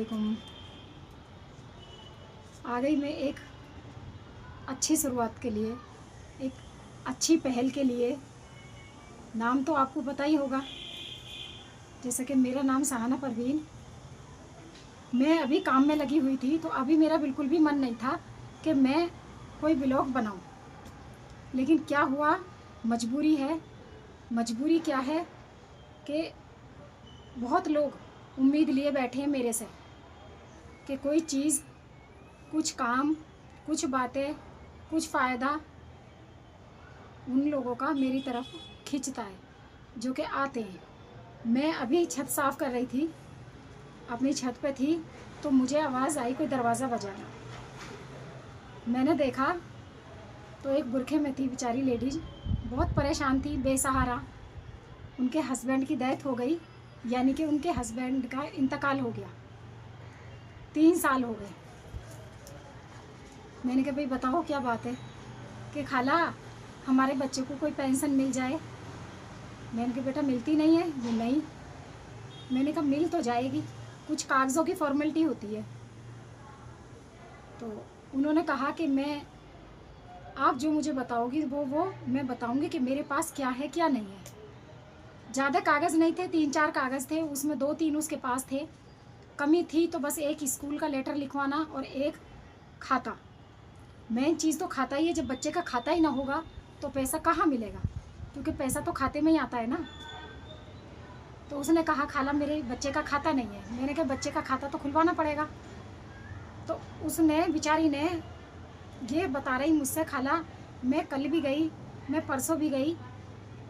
अस्सलामुअलैकुम। आ गई मैं एक अच्छी शुरुआत के लिए, एक अच्छी पहल के लिए। नाम तो आपको पता ही होगा, जैसे कि मेरा नाम सहाना परवीन। मैं अभी काम में लगी हुई थी, तो अभी मेरा बिल्कुल भी मन नहीं था कि मैं कोई ब्लॉग बनाऊं। लेकिन क्या हुआ, मजबूरी है। मजबूरी क्या है कि बहुत लोग उम्मीद लिए बैठे हैं मेरे से कि कोई चीज़, कुछ काम, कुछ बातें, कुछ फ़ायदा उन लोगों का मेरी तरफ खींचता है जो कि आते हैं। मैं अभी छत साफ़ कर रही थी, अपनी छत पे थी, तो मुझे आवाज़ आई कोई दरवाज़ा बजाना। मैंने देखा तो एक बुरखे में थी बेचारी लेडीज़, बहुत परेशान थी, बेसहारा। उनके हस्बैंड की डेथ हो गई, यानी कि उनके हस्बैंड का इंतकाल हो गया। 3 साल हो गए। मैंने कहा भाई बताओ क्या बात है, कि खाला हमारे बच्चे को कोई पेंशन मिल जाए। मैंने कहा बेटा मिलती नहीं है। वो नहीं। मैंने कहा मिल तो जाएगी, कुछ कागज़ों की फॉर्मेलिटी होती है। तो उन्होंने कहा कि मैं, आप जो मुझे बताओगी वो मैं बताऊंगी कि मेरे पास क्या है क्या नहीं है। ज़्यादा कागज़ नहीं थे, 3-4 कागज़ थे, उसमें 2-3 उसके पास थे। कमी थी तो बस एक स्कूल का लेटर लिखवाना और एक खाता। मेन चीज़ तो खाता ही है। जब बच्चे का खाता ही ना होगा तो पैसा कहाँ मिलेगा, क्योंकि पैसा तो खाते में ही आता है ना। तो उसने कहा खाला मेरे बच्चे का खाता नहीं है। मैंने कहा बच्चे का खाता तो खुलवाना पड़ेगा। तो उसने, बेचारी ने, ये बता रही मुझसे, खाला मैं कल भी गई, मैं परसों भी गई,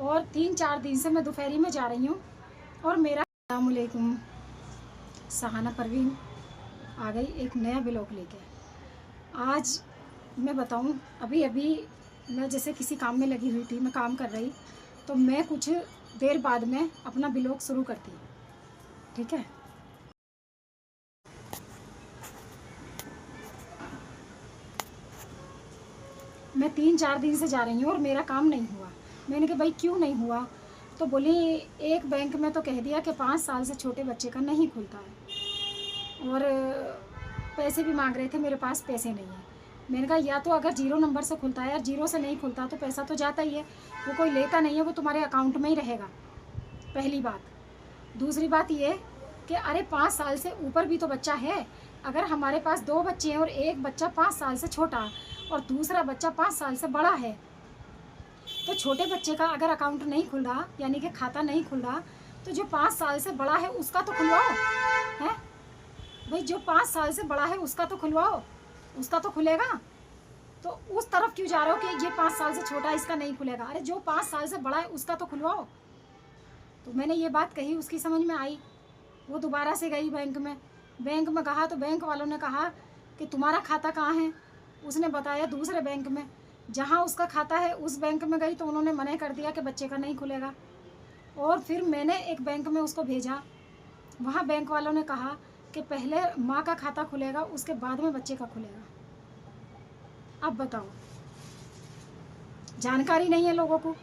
और 3-4 दिन से मैं दोपहरी में जा रही हूँ और मेरा। अस्सलामुअलैकुम, सहाना परवीन आ गई एक नया ब्लॉग लेके। आज मैं बताऊं, अभी अभी मैं जैसे किसी काम में लगी हुई थी, मैं काम कर रही, तो मैं कुछ देर बाद में अपना ब्लॉग शुरू करती। ठीक है। मैं 3-4 दिन से जा रही हूँ और मेरा काम नहीं हुआ। मैंने कहा भाई क्यों नहीं हुआ, तो बोली एक बैंक में तो कह दिया कि 5 साल से छोटे बच्चे का नहीं खुलता है, और पैसे भी मांग रहे थे, मेरे पास पैसे नहीं है। मैंने कहा या तो अगर 0 नंबर से खुलता है, या 0 से नहीं खुलता तो पैसा तो जाता ही है, वो कोई लेता नहीं है, वो तुम्हारे अकाउंट में ही रहेगा, पहली बात। दूसरी बात ये कि अरे 5 साल से ऊपर भी तो बच्चा है। अगर हमारे पास 2 बच्चे हैं और एक बच्चा 5 साल से छोटा और दूसरा बच्चा 5 साल से बड़ा है, तो छोटे बच्चे का अगर अकाउंट नहीं खुल रहा, यानी कि खाता नहीं खुल रहा, तो जो 5 साल से बड़ा है उसका तो खुलवाओ। है भाई, जो 5 साल से बड़ा है उसका तो खुलवाओ, उसका तो खुलेगा। तो उस तरफ क्यों जा रहे हो कि ये 5 साल से छोटा है इसका नहीं खुलेगा। अरे जो 5 साल से बड़ा है उसका तो खुलवाओ। तो मैंने ये बात कही, उसकी समझ में आई। वो दोबारा से गई बैंक में। बैंक में कहा तो बैंक वालों ने कहा कि तुम्हारा खाता कहाँ है। उसने बताया दूसरे बैंक में। जहाँ उसका खाता है उस बैंक में गई तो उन्होंने मना कर दिया कि बच्चे का नहीं खुलेगा। और फिर मैंने एक बैंक में उसको भेजा। वहाँ बैंक वालों ने कहा कि पहले माँ का खाता खुलेगा, उसके बाद में बच्चे का खुलेगा। अब बताओ, जानकारी नहीं है लोगों को,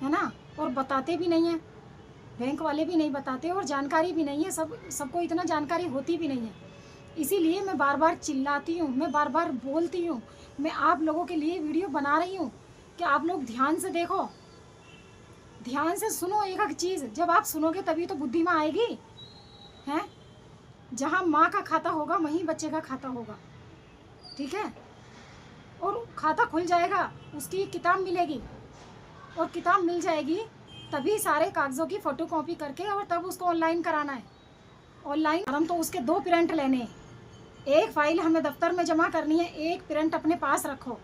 है ना, और बताते भी नहीं है। बैंक वाले भी नहीं बताते और जानकारी भी नहीं है, सबको इतना जानकारी होती भी नहीं है। इसीलिए मैं बार बार चिल्लाती हूँ, मैं बार बार बोलती हूँ, मैं आप लोगों के लिए वीडियो बना रही हूँ कि आप लोग ध्यान से देखो, ध्यान से सुनो एक एक चीज़। जब आप सुनोगे तभी तो बुद्धि में आएगी। हैं, जहाँ माँ का खाता होगा वहीं बच्चे का खाता होगा। ठीक है। और खाता खुल जाएगा, उसकी किताब मिलेगी, और किताब मिल जाएगी तभी सारे कागज़ों की फ़ोटोकॉपी करके और तब उसको ऑनलाइन कराना है। ऑनलाइन हम तो उसके 2 प्रिंट लेने हैं। एक फ़ाइल हमें दफ्तर में जमा करनी है, एक प्रिंट अपने पास रखो।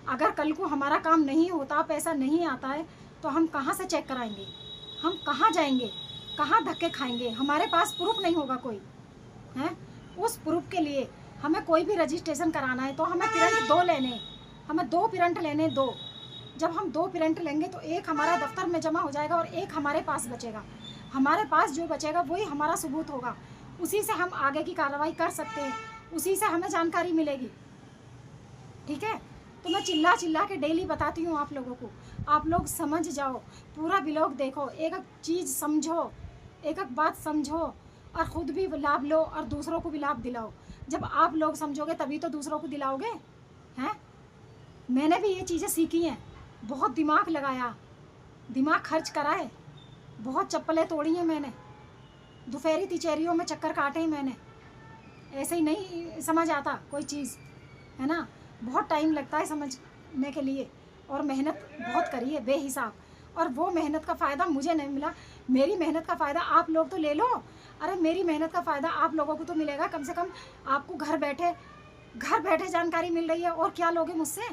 अगर कल को हमारा काम नहीं होता, पैसा नहीं आता है, तो हम कहाँ से चेक कराएंगे, हम कहाँ जाएंगे, कहाँ धक्के खाएंगे। हमारे पास प्रूफ नहीं होगा कोई, हैं। उस प्रूफ के लिए हमें कोई भी रजिस्ट्रेशन कराना है तो हमें प्रिंट 2 लेने, हमें 2 प्रिंट लेने, 2। जब हम 2 प्रिंट लेंगे तो एक हमारा दफ्तर में जमा हो जाएगा और एक हमारे पास बचेगा। हमारे पास जो बचेगा वही हमारा सबूत होगा, उसी से हम आगे की कार्रवाई कर सकते हैं, उसी से हमें जानकारी मिलेगी। ठीक है। तो मैं चिल्ला चिल्ला के डेली बताती हूँ आप लोगों को, आप लोग समझ जाओ, पूरा ब्लॉग देखो, एक एक चीज़ समझो, एक एक बात समझो, और ख़ुद भी लाभ लो और दूसरों को भी लाभ दिलाओ। जब आप लोग समझोगे तभी तो दूसरों को दिलाओगे, हैं? मैंने भी ये चीज़ें सीखी हैं, बहुत दिमाग लगाया, दिमाग खर्च करा है, बहुत चप्पलें तोड़ी हैं मैंने, दोपहरी तिचेरियों में चक्कर काटे हैं मैंने। ऐसे ही नहीं समझ आता कोई चीज़, है ना? बहुत टाइम लगता है समझने के लिए, और मेहनत बहुत करी है बेहिसाब, और वो मेहनत का फ़ायदा मुझे नहीं मिला। मेरी मेहनत का फ़ायदा आप लोग तो ले लो। अरे मेरी मेहनत का फ़ायदा आप लोगों को तो मिलेगा, कम से कम आपको घर बैठे जानकारी मिल रही है। और क्या लोगे मुझसे?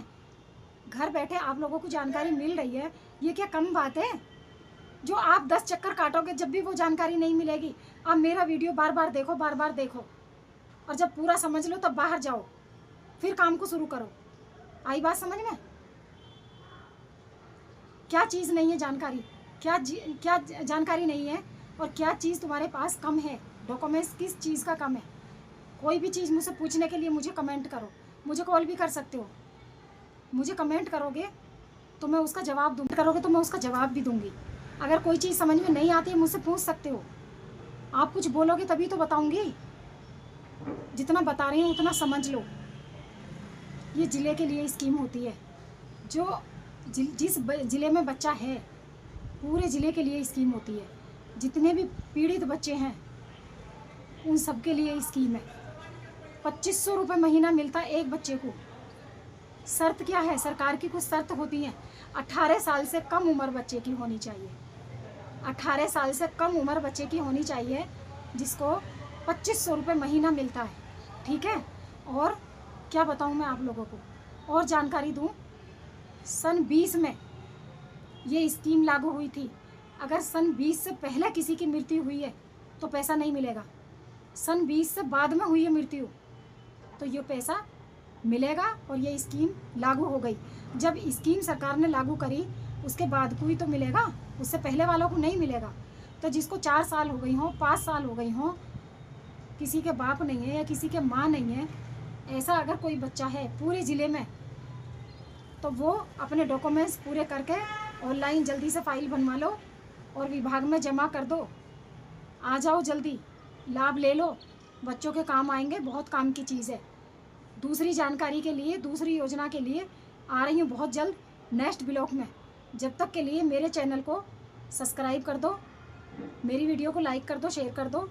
घर बैठे आप लोगों को जानकारी मिल रही है, ये क्या कम बात है? जो आप 10 चक्कर काटोगे जब भी वो जानकारी नहीं मिलेगी। आप मेरा वीडियो बार बार देखो, और जब पूरा समझ लो तब बाहर जाओ, फिर काम को शुरू करो। आई बात समझ में? क्या चीज़ नहीं है जानकारी, क्या जानकारी नहीं है, और क्या चीज़ तुम्हारे पास कम है? डॉक्यूमेंट्स किस चीज़ का कम है? कोई भी चीज़ मुझसे पूछने के लिए मुझे कमेंट करो, मुझे कॉल भी कर सकते हो। मुझे कमेंट करोगे तो मैं उसका जवाब भी दूंगी। अगर कोई चीज़ समझ में नहीं आती है मुझसे पूछ सकते हो। आप कुछ बोलोगे तभी तो बताऊंगी। जितना बता रही हूँ उतना समझ लो। ये ज़िले के लिए स्कीम होती है, जो जिस ज़िले में बच्चा है पूरे ज़िले के लिए स्कीम होती है। जितने भी पीड़ित बच्चे हैं उन सब के लिए स्कीम है। 2500 रुपये महीना मिलता है एक बच्चे को। शर्त क्या है? सरकार की कुछ शर्त होती हैं। 18 साल से कम उम्र बच्चे की होनी चाहिए, 18 साल से कम उम्र बच्चे की होनी चाहिए, जिसको 2500 रुपये महीना मिलता है। ठीक है? और क्या बताऊं मैं आप लोगों को, और जानकारी दूं। सन 20 में ये स्कीम लागू हुई थी। अगर सन 20 से पहले किसी की मृत्यु हुई है तो पैसा नहीं मिलेगा। सन 20 से बाद में हुई है मृत्यु तो ये पैसा मिलेगा, और ये स्कीम लागू हो गई। जब स्कीम सरकार ने लागू करी उसके बाद कोई तो मिलेगा, उससे पहले वालों को नहीं मिलेगा। तो जिसको 4 साल हो गई हों, 5 साल हो गई हों, किसी के बाप नहीं है या किसी के माँ नहीं है, ऐसा अगर कोई बच्चा है पूरे ज़िले में, तो वो अपने डॉक्यूमेंट्स पूरे करके ऑनलाइन जल्दी से फाइल बनवा लो और विभाग में जमा कर दो। आ जाओ जल्दी, लाभ ले लो, बच्चों के काम आएंगे, बहुत काम की चीज़ है। दूसरी जानकारी के लिए, दूसरी योजना के लिए आ रही हूँ बहुत जल्द नेक्स्ट ब्लॉग में। जब तक के लिए मेरे चैनल को सब्सक्राइब कर दो, मेरी वीडियो को लाइक कर दो, शेयर कर दो।